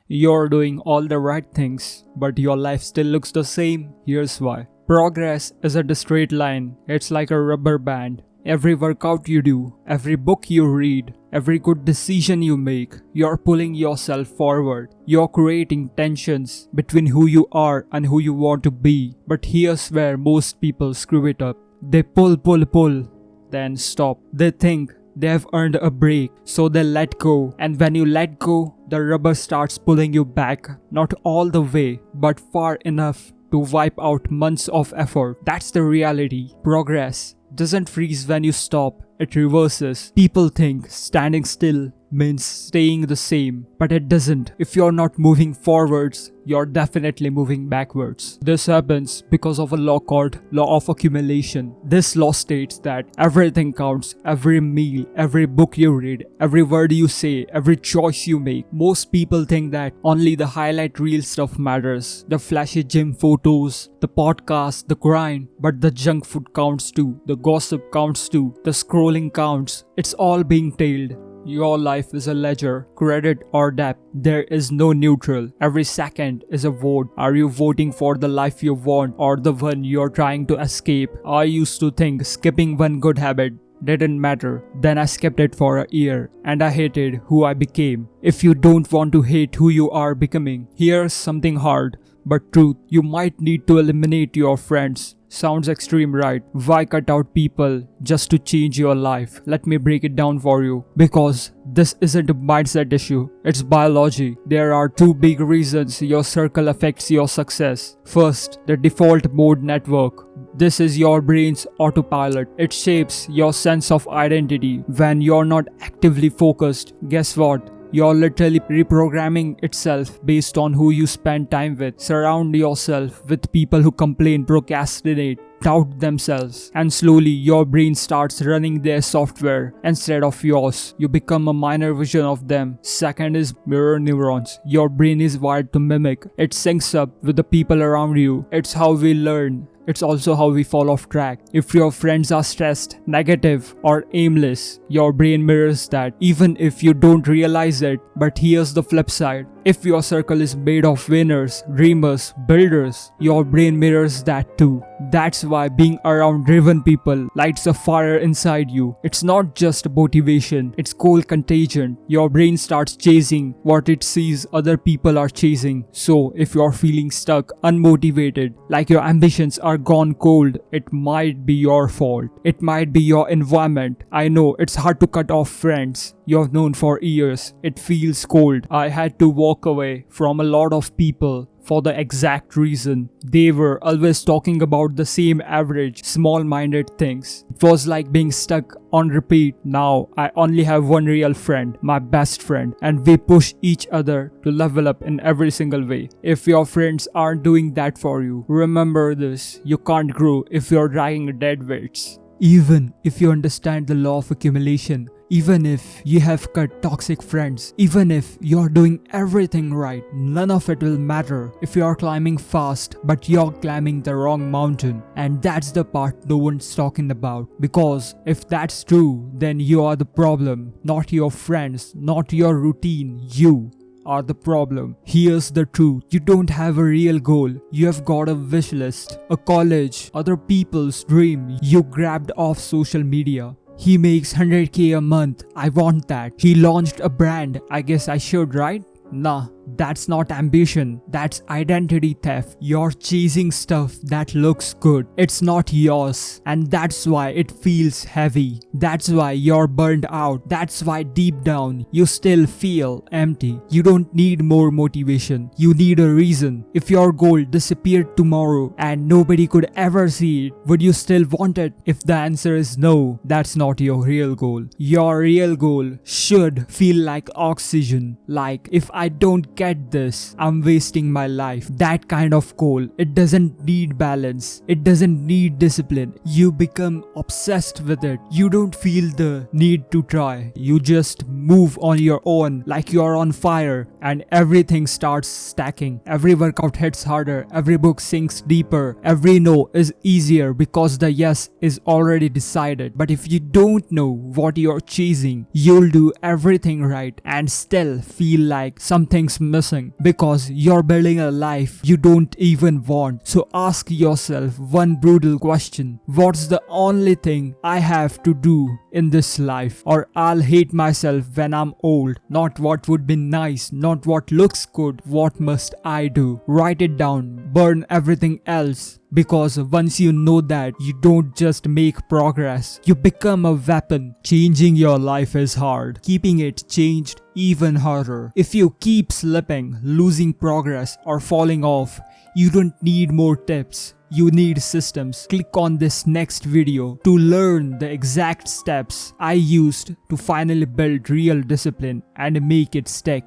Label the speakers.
Speaker 1: You're doing all the right things, but your life still looks the same. Here's why. Progress isn't a straight line, it's like a rubber band. Every workout you do, every book you read, every good decision you make, you're pulling yourself forward. You're creating tensions between who you are and who you want to be. But here's where most people screw it up. They pull, then stop. They think they have earned a break, so they let go. And when you let go, the rubber starts pulling you back. Not all the way, but far enough to wipe out months of effort. That's the reality. Progress doesn't freeze when you stop, it reverses. People think standing still means staying the same, but it doesn't. If you're not moving forwards, you're definitely moving backwards. This happens because of a law called law of accumulation. This law states that everything counts, every meal, every book you read, every word you say, every choice you make. Most people think that only the highlight reel stuff matters. The flashy gym photos, the podcast, the grind, but the junk food counts too. The gossip counts too. The scrolling counts. It's all being tailed. Your life is a ledger, credit or debt. There is no neutral. Every second is a vote. Are you voting for the life you want or the one you're trying to escape? I used to think skipping one good habit didn't matter. Then I skipped it for a year and I hated who I became. If you don't want to hate who you are becoming, here's something hard but truth. You might need to eliminate your friends. Sounds extreme, right? Why cut out people just to change your life? Let me break it down for you. Because this isn't a mindset issue, it's biology. There are two big reasons your circle affects your success. First, the default mode network. This is your brain's autopilot. It shapes your sense of identity. When you're not actively focused, guess what? You're literally reprogramming itself based on who you spend time with. Surround yourself with people who complain, procrastinate, doubt themselves, and slowly your brain starts running their software instead of yours. You become a minor version of them. Second is mirror neurons. Your brain is wired to mimic. It syncs up with the people around you. It's how we learn. It's also how we fall off track. If your friends are stressed, negative, or aimless, your brain mirrors that, even if you don't realize it. But here's the flip side. If your circle is made of winners, dreamers, builders, your brain mirrors that too. That's why being around driven people lights a fire inside you. It's not just motivation, it's cold contagion. Your brain starts chasing what it sees other people are chasing. So if you're feeling stuck, unmotivated, like your ambitions are gone cold, it might be your fault. It might be your environment. I know it's hard to cut off friends you've known for years. It feels cold. I had to walk away from a lot of people for the exact reason. They were always talking about the same average, small-minded things. It was like being stuck on repeat. Now I only have one real friend, my best friend, and we push each other to level up in every single way. If your friends aren't doing that for you, remember this: you can't grow if you're dragging dead weights. Even if you understand the law of accumulation, even if you have cut toxic friends, even if you're doing everything right, none of it will matter if you're climbing fast but you're climbing the wrong mountain. And that's the part no one's talking about. Because if that's true, then you are the problem, not your friends, not your routine. You are the problem. Here's the truth. You don't have a real goal. You have got a wish list, a college, other people's dream you grabbed off social media. He makes 100k a month. I want that. He launched a brand. I guess I should, right? Nah, that's not ambition. That's identity theft. You're chasing stuff that looks good. It's not yours. And that's why it feels heavy. That's why you're burned out. That's why deep down you still feel empty. You don't need more motivation. You need a reason. If your goal disappeared tomorrow and nobody could ever see it, would you still want it? If the answer is no, that's not your real goal. Your real goal should feel like oxygen. Like, if I don't get this, I'm wasting my life. That kind of goal. It doesn't need balance. It doesn't need discipline. You become obsessed with it. You don't feel the need to try. You just move on your own like you're on fire, and everything starts stacking. Every workout hits harder. Every book sinks deeper. Every no is easier because the yes is already decided. But if you don't know what you're chasing, you'll do everything right and still feel like something's missing because you're building a life you don't even want. So ask yourself one brutal question. What's the only thing I have to do in this life, or I'll hate myself when I'm old? Not what would be nice, not what looks good, what must I do? Write it down, burn everything else. Because once you know that, you don't just make progress, you become a weapon. Changing your life is hard, keeping it changed even harder. If you keep slipping, losing progress, or falling off, you don't need more tips. You need systems. Click on this next video to learn the exact steps I used to finally build real discipline and make it stick.